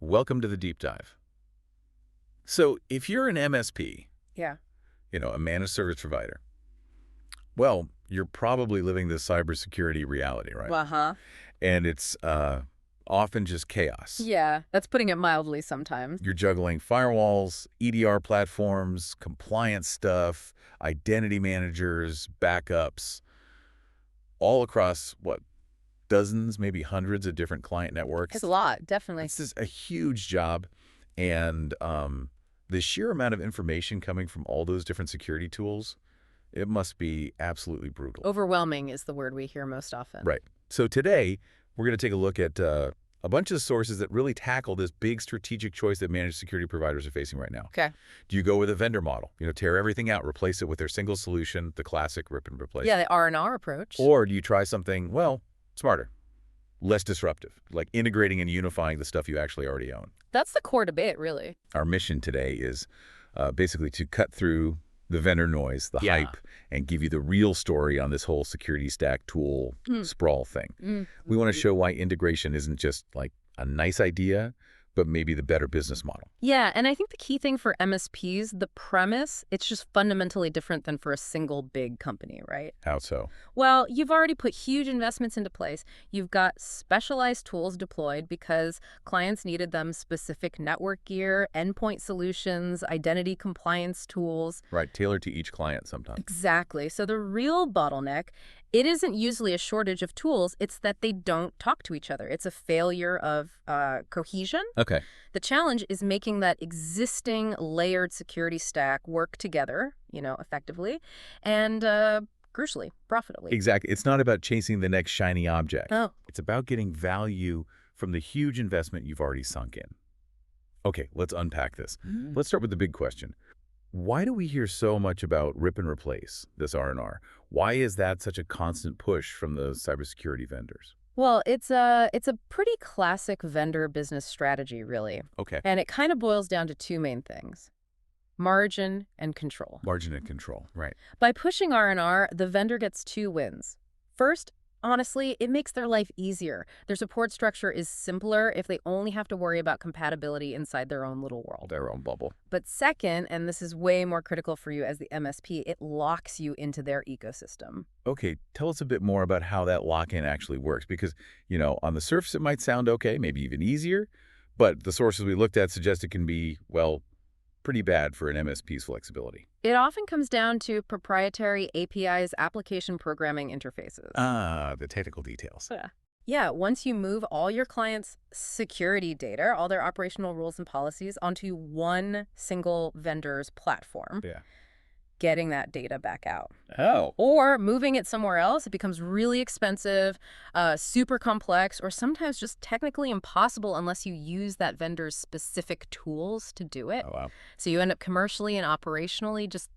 Welcome to the deep dive. So if you're an MSP, Yeah. a managed service provider, well, you're probably living this cybersecurity reality, right? Uh-huh. And it's often just chaos. Yeah, that's putting it mildly sometimes. You're juggling firewalls, EDR platforms, compliance stuff, identity managers, backups, all across, dozens, maybe hundreds of different client networks. It's a lot, definitely. This is a huge job, and the sheer amount of information coming from all those different security tools, it must be absolutely brutal. Overwhelming is the word we hear most often. Right. So today, we're going to take a look at a bunch of sources that really tackle this big strategic choice that managed security providers are facing right now. Okay. Do you go with a vendor model? Tear everything out, replace it with their single solution, the classic rip and replace? Yeah, the R&R approach. Or do you try something, smarter, less disruptive, like integrating and unifying the stuff you actually already own? That's the core debate, really. Our mission today is basically to cut through the vendor noise, the hype, and give you the real story on this whole security stack tool sprawl thing. We want to show why integration isn't just like a nice idea, but maybe the better business model. Yeah, and I think the key thing for MSPs, the premise, it's just fundamentally different than for a single big company, right? How so? Well, you've already put huge investments into place. You've got specialized tools deployed because clients needed them, specific network gear, endpoint solutions, identity compliance tools. Right, tailored to each client sometimes. Exactly. So the real bottleneck, it isn't usually a shortage of tools, it's that they don't talk to each other. It's a failure of cohesion. Okay. The challenge is making that existing layered security stack work together, effectively, and crucially, profitably. Exactly. It's not about chasing the next shiny object. Oh. It's about getting value from the huge investment you've already sunk in. Okay, let's unpack this. Let's start with the big question. Why do we hear so much about rip and replace, this R&R? Why is that such a constant push from the cybersecurity vendors? Well, it's a pretty classic vendor business strategy, really. Okay. And it kind of boils down to two main things: margin and control. Margin and control, right. By pushing R&R, the vendor gets two wins. First, honestly, it makes their life easier. Their support structure is simpler if they only have to worry about compatibility inside their own little world. Their own bubble. But second, and this is way more critical for you as the MSP, it locks you into their ecosystem. Okay, tell us a bit more about how that lock-in actually works, because, on the surface it might sound okay, maybe even easier, but the sources we looked at suggest it can be, pretty bad for an MSP's flexibility. It often comes down to proprietary APIs, application programming interfaces. The technical details. Yeah, once you move all your clients' security data, all their operational rules and policies onto one single vendor's platform, getting that data back out. Oh. Or moving it somewhere else, it becomes really expensive, super complex, or sometimes just technically impossible unless you use that vendor's specific tools to do it. Oh, wow. So you end up commercially and operationally just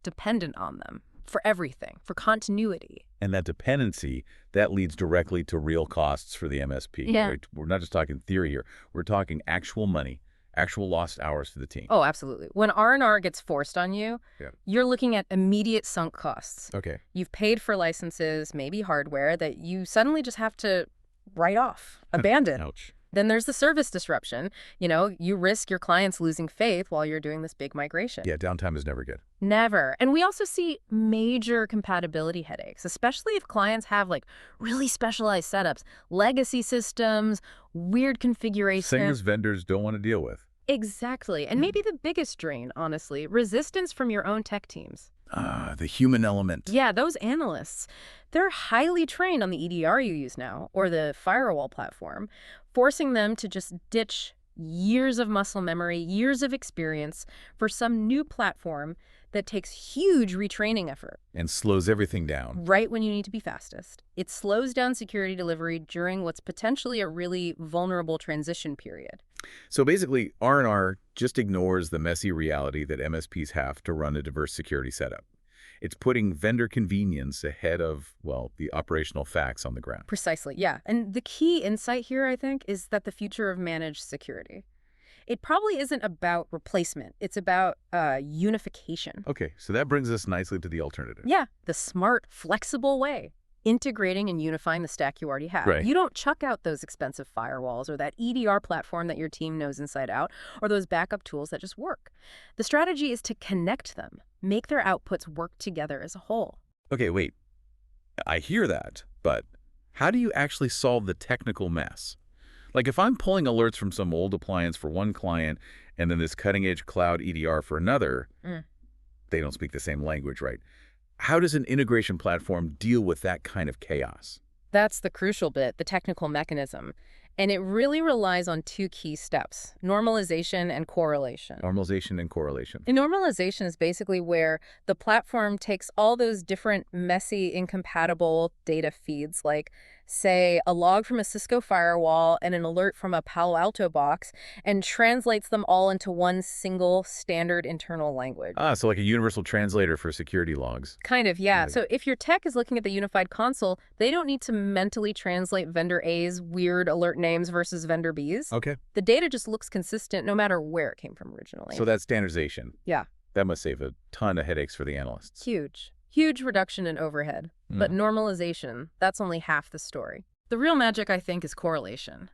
dependent on them for everything, for continuity. And that dependency, that leads directly to real costs for the MSP. Yeah. Right? We're not just talking theory here. We're talking actual money, actual lost hours to the team. Oh, absolutely. When R&R gets forced on you, you're looking at immediate sunk costs. Okay. You've paid for licenses, maybe hardware, that you suddenly just have to write off, abandon. Ouch. Then there's the service disruption. You risk your clients losing faith while you're doing this big migration. Yeah, downtime is never good. Never. And we also see major compatibility headaches, especially if clients have really specialized setups, legacy systems, weird configurations. Things vendors don't want to deal with. Exactly. And maybe the biggest drain, honestly, resistance from your own tech teams. The human element. Yeah, those analysts, they're highly trained on the EDR you use now, or the firewall platform, forcing them to just ditch years of muscle memory, years of experience for some new platform that takes huge retraining effort. And slows everything down. Right when you need to be fastest. It slows down security delivery during what's potentially a really vulnerable transition period. So basically, R&R just ignores the messy reality that MSPs have to run a diverse security setup. It's putting vendor convenience ahead of, the operational facts on the ground. Precisely, yeah. And the key insight here, I think, is that the future of managed security, it probably isn't about replacement. It's about unification. Okay, so that brings us nicely to the alternative. Yeah, the smart, flexible way. integrating and unifying the stack you already have. Right. You don't chuck out those expensive firewalls or that EDR platform that your team knows inside out or those backup tools that just work. The strategy is to connect them, make their outputs work together as a whole. Okay, wait. I hear that, but how do you actually solve the technical mess? Like if I'm pulling alerts from some old appliance for one client and then this cutting-edge cloud EDR for another, they don't speak the same language, right? How does an integration platform deal with that kind of chaos? That's the crucial bit, the technical mechanism. And it really relies on two key steps, normalization and correlation. Normalization and correlation. And normalization is basically where the platform takes all those different messy, incompatible data feeds, like, say, a log from a Cisco firewall and an alert from a Palo Alto box, and translates them all into one single standard internal language. So like a universal translator for security logs. Kind of, yeah. Right. So if your tech is looking at the unified console, they don't need to mentally translate vendor A's weird alert names versus vendor B's. Okay. The data just looks consistent no matter where it came from originally. So that's standardization. Yeah. That must save a ton of headaches for the analysts. Huge. Huge reduction in overhead. But normalization, that's only half the story. The real magic, I think, is correlation.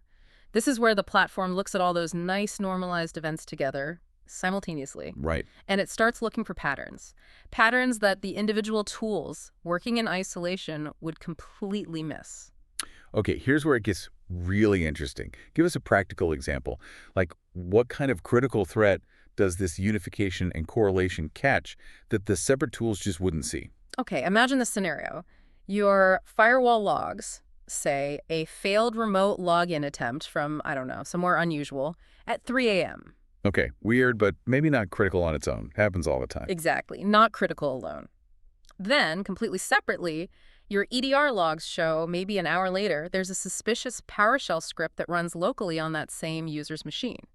This is where the platform looks at all those nice normalized events together simultaneously. Right. And it starts looking for patterns. Patterns that the individual tools working in isolation would completely miss. Okay, here's where it gets really interesting. Give us a practical example. Like, what kind of critical threat does this unification and correlation catch that the separate tools just wouldn't see? Okay, imagine this scenario. Your firewall logs, say, a failed remote login attempt from, I don't know, somewhere unusual, at 3 a.m. Okay, weird, but maybe not critical on its own. Happens all the time. Exactly, not critical alone. Then, completely separately, your EDR logs show maybe an hour later there's a suspicious PowerShell script that runs locally on that same user's machine.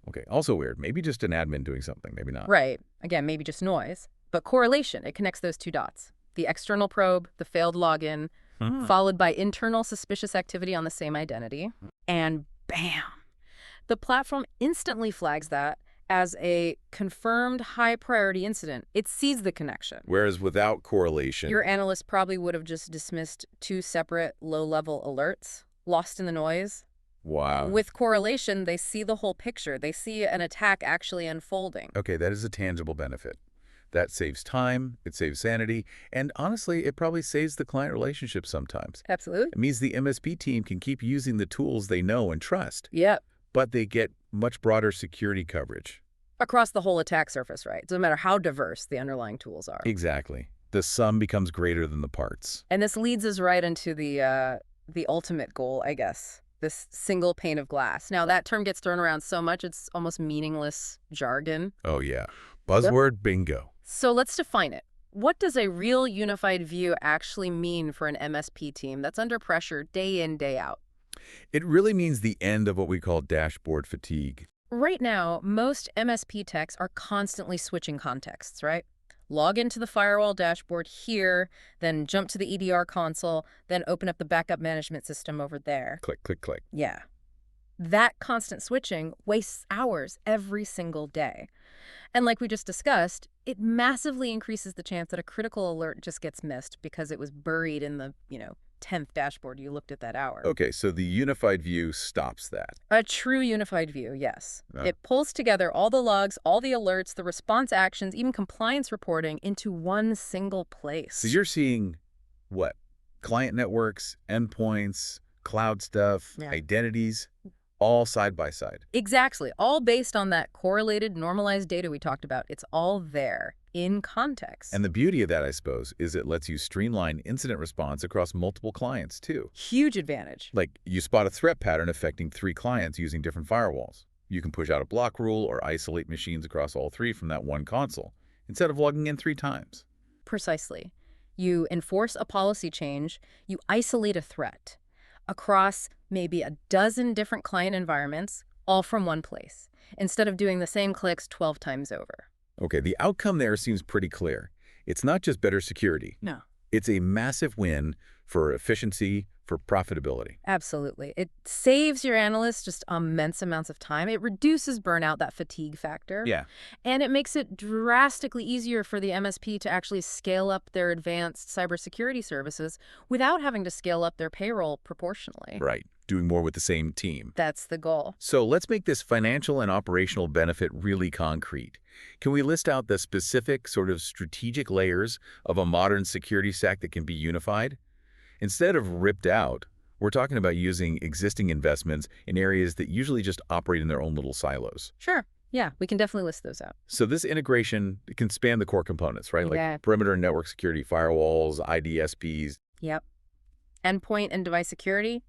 Okay, also weird. Maybe just an admin doing something, maybe not. Right. Again, maybe just noise. But correlation, it connects those two dots. The external probe, the failed login, followed by internal suspicious activity on the same identity. And bam! The platform instantly flags that as a confirmed high-priority incident. It sees the connection. Whereas without correlation... Your analyst probably would have just dismissed two separate low-level alerts, lost in the noise. Wow. With correlation, they see the whole picture. They see an attack actually unfolding. Okay, that is a tangible benefit. That saves time, it saves sanity, and honestly, it probably saves the client relationship sometimes. Absolutely. It means the MSP team can keep using the tools they know and trust. Yep. But they get much broader security coverage. Across the whole attack surface, right? It doesn't matter how diverse the underlying tools are. Exactly. The sum becomes greater than the parts. And this leads us right into the ultimate goal, I guess, this single pane of glass. Now, that term gets thrown around so much, it's almost meaningless jargon. Oh, yeah. Buzzword bingo. So let's define it. What does a real unified view actually mean for an MSP team that's under pressure day in, day out? It really means the end of what we call dashboard fatigue. Right now, most MSP techs are constantly switching contexts, right? Log into the firewall dashboard here, then jump to the EDR console, then open up the backup management system over there. Click, click, click. Yeah. That constant switching wastes hours every single day. And like we just discussed, it massively increases the chance that a critical alert just gets missed because it was buried in the, 10th dashboard you looked at that hour. Okay, so the unified view stops that. A true unified view, yes. It pulls together all the logs, all the alerts, the response actions, even compliance reporting into one single place. So you're seeing, what? Client networks, endpoints, cloud stuff, identities, all side by side. Exactly. All based on that correlated, normalized data we talked about. It's all there in context. And the beauty of that, I suppose, is it lets you streamline incident response across multiple clients, too. Huge advantage. Like, you spot a threat pattern affecting 3 clients using different firewalls. You can push out a block rule or isolate machines across all 3 from that one console, instead of logging in 3 times. Precisely. You enforce a policy change, you isolate a threat across maybe a dozen different client environments, all from one place, instead of doing the same clicks 12 times over. Okay, the outcome there seems pretty clear. It's not just better security. No. It's a massive win for efficiency, for profitability. Absolutely. It saves your analysts just immense amounts of time. It reduces burnout, that fatigue factor. Yeah. And it makes it drastically easier for the MSP to actually scale up their advanced cybersecurity services without having to scale up their payroll proportionally. Right. Doing more with the same team. That's the goal. So let's make this financial and operational benefit really concrete. Can we list out the specific sort of strategic layers of a modern security stack that can be unified? Instead of ripped out, we're talking about using existing investments in areas that usually just operate in their own little silos. Sure. Yeah, we can definitely list those out. So this integration can span the core components, right? Yeah. Like perimeter and network security, firewalls, IDSPs. Yep. Endpoint and device security,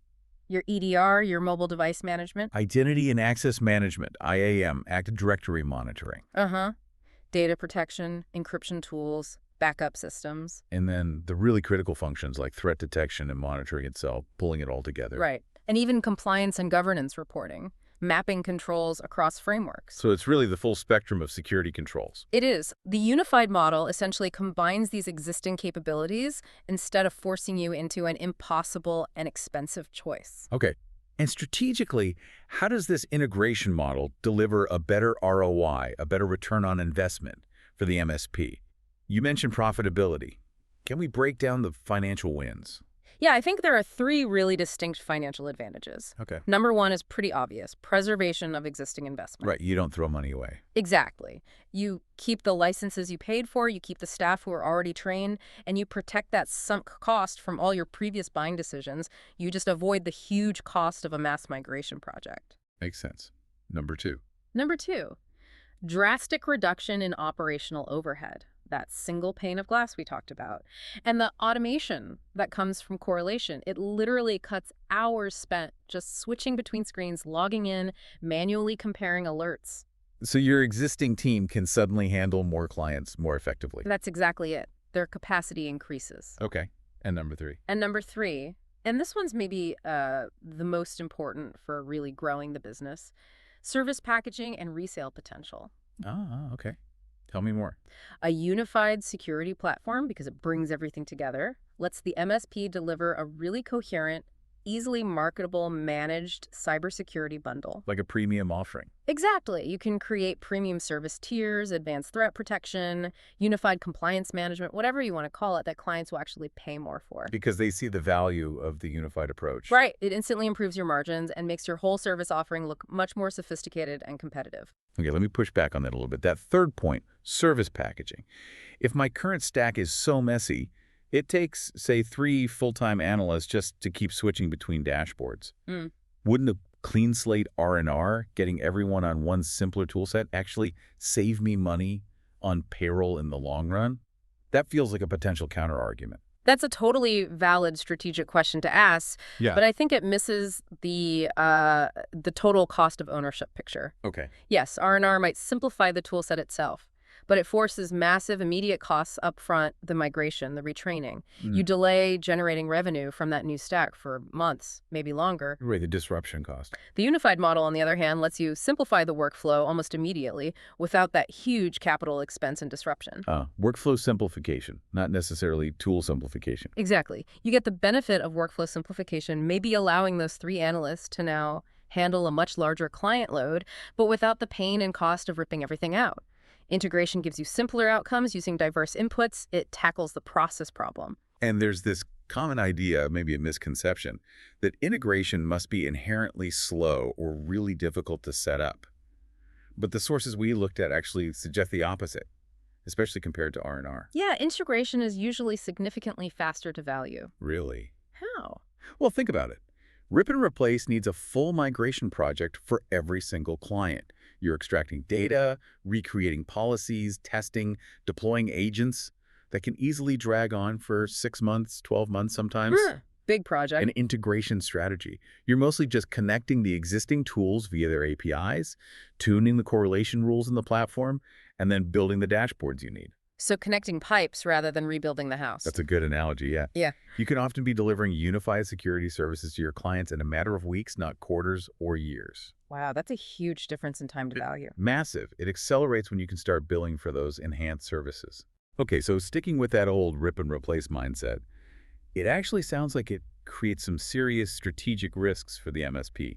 your EDR, your mobile device management. Identity and access management, IAM, Active Directory monitoring. Uh-huh. Data protection, encryption tools, backup systems. And then the really critical functions like threat detection and monitoring itself, pulling it all together. Right. And even compliance and governance reporting, mapping controls across frameworks. So it's really the full spectrum of security controls. It is. The unified model essentially combines these existing capabilities instead of forcing you into an impossible and expensive choice. Okay. And strategically, how does this integration model deliver a better ROI, a better return on investment for the MSP? You mentioned profitability. Can we break down the financial wins? Yeah, I think there are three really distinct financial advantages. Okay. Number one is pretty obvious, preservation of existing investment. Right, you don't throw money away. Exactly. You keep the licenses you paid for, you keep the staff who are already trained, and you protect that sunk cost from all your previous buying decisions. You just avoid the huge cost of a mass migration project. Makes sense. Number two. Number two, drastic reduction in operational overhead. That single pane of glass we talked about. And the automation that comes from correlation. It literally cuts hours spent just switching between screens, logging in, manually comparing alerts. So your existing team can suddenly handle more clients more effectively. That's exactly it. Their capacity increases. Okay. And number three. And number three, and this one's maybe the most important for really growing the business, service packaging and resale potential. Okay. Tell me more. A unified security platform, because it brings everything together, lets the MSP deliver a really coherent, easily marketable, managed cybersecurity bundle. Like a premium offering. Exactly. You can create premium service tiers, advanced threat protection, unified compliance management, whatever you want to call it, that clients will actually pay more for. Because they see the value of the unified approach. Right. It instantly improves your margins and makes your whole service offering look much more sophisticated and competitive. Okay, let me push back on that a little bit. That third point, service packaging. If my current stack is so messy, it takes, say, 3 full-time analysts just to keep switching between dashboards. Wouldn't a clean slate R&R, getting everyone on one simpler toolset, actually save me money on payroll in the long run? That feels like a potential counter-argument. That's a totally valid strategic question to ask, Yeah. but I think it misses the total cost of ownership picture. Okay. Yes, R&R might simplify the toolset itself, but it forces massive immediate costs up front, the migration, the retraining. You delay generating revenue from that new stack for months, maybe longer. Right, the disruption cost. The unified model, on the other hand, lets you simplify the workflow almost immediately without that huge capital expense and disruption. Workflow simplification, not necessarily tool simplification. Exactly. You get the benefit of workflow simplification, maybe allowing those 3 analysts to now handle a much larger client load, but without the pain and cost of ripping everything out. Integration gives you simpler outcomes using diverse inputs. It tackles the process problem. And there's this common idea, maybe a misconception, that integration must be inherently slow or really difficult to set up. But the sources we looked at actually suggest the opposite, especially compared to R&R. Yeah, integration is usually significantly faster to value. Really? How? Well, think about it. Rip and replace needs a full migration project for every single client. You're extracting data, recreating policies, testing, deploying agents that can easily drag on for 6 months, 12 months sometimes. Big project. An integration strategy. You're mostly just connecting the existing tools via their APIs, tuning the correlation rules in the platform, and then building the dashboards you need. So connecting pipes rather than rebuilding the house. That's a good analogy, yeah. Yeah. You can often be delivering unified security services to your clients in a matter of weeks, not quarters or years. Wow, that's a huge difference in time to value. Massive. It accelerates when you can start billing for those enhanced services. Okay, so sticking with that old rip and replace mindset, it actually sounds like it creates some serious strategic risks for the MSP,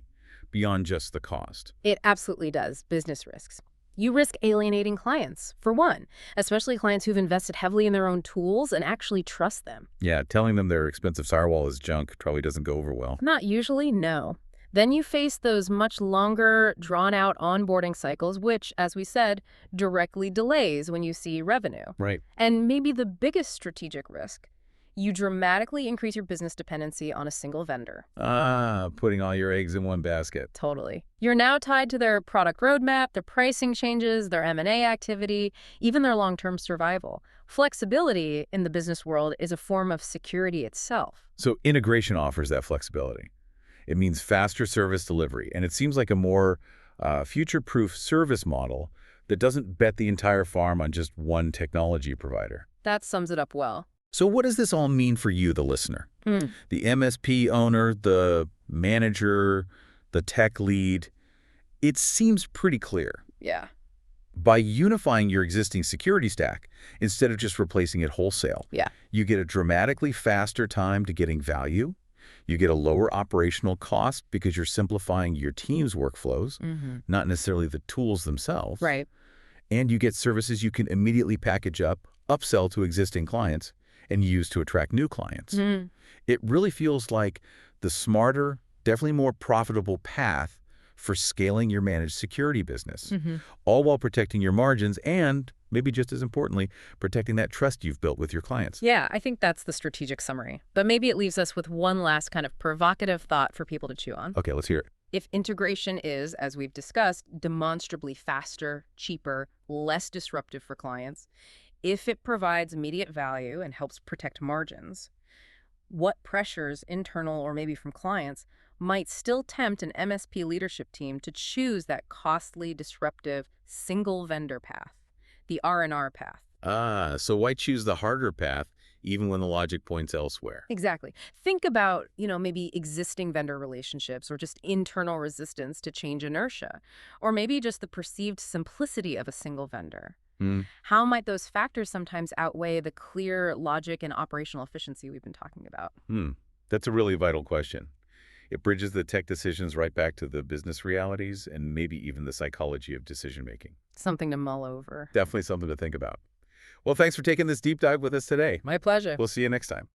beyond just the cost. It absolutely does. Business risks. You risk alienating clients, for one, especially clients who've invested heavily in their own tools and actually trust them. Yeah, telling them their expensive firewall is junk probably doesn't go over well. Not usually, no. Then you face those much longer, drawn-out onboarding cycles, which, as we said, directly delays when you see revenue. Right. And maybe the biggest strategic risk, you dramatically increase your business dependency on a single vendor. Ah, putting all your eggs in one basket. Totally. You're now tied to their product roadmap, their pricing changes, their M&A activity, even their long-term survival. Flexibility in the business world is a form of security itself. So integration offers that flexibility. It means faster service delivery, and it seems like a more future-proof service model that doesn't bet the entire farm on just one technology provider. That sums it up well. So what does this all mean for you, the listener? The MSP owner, the manager, the tech lead? It seems pretty clear. Yeah. By unifying your existing security stack, instead of just replacing it wholesale, Yeah. you get a dramatically faster time to getting value. You get a lower operational cost because you're simplifying your team's workflows, not necessarily the tools themselves. Right. And you get services you can immediately package up, upsell to existing clients, and use to attract new clients. It really feels like the smarter, definitely more profitable path for scaling your managed security business, all while protecting your margins and, maybe just as importantly, protecting that trust you've built with your clients. Yeah, I think that's the strategic summary. But maybe it leaves us with one last kind of provocative thought for people to chew on. Okay, let's hear it. If integration is, as we've discussed, demonstrably faster, cheaper, less disruptive for clients, if it provides immediate value and helps protect margins, what pressures, internal or maybe from clients, might still tempt an MSP leadership team to choose that costly, disruptive, single vendor path, the R&R path? Ah, so why choose the harder path even when the logic points elsewhere? Exactly. Think about, maybe existing vendor relationships or just internal resistance to change inertia, or maybe just the perceived simplicity of a single vendor. How might those factors sometimes outweigh the clear logic and operational efficiency we've been talking about? That's a really vital question. It bridges the tech decisions right back to the business realities and maybe even the psychology of decision-making. Something to mull over. Definitely something to think about. Well, thanks for taking this deep dive with us today. My pleasure. We'll see you next time.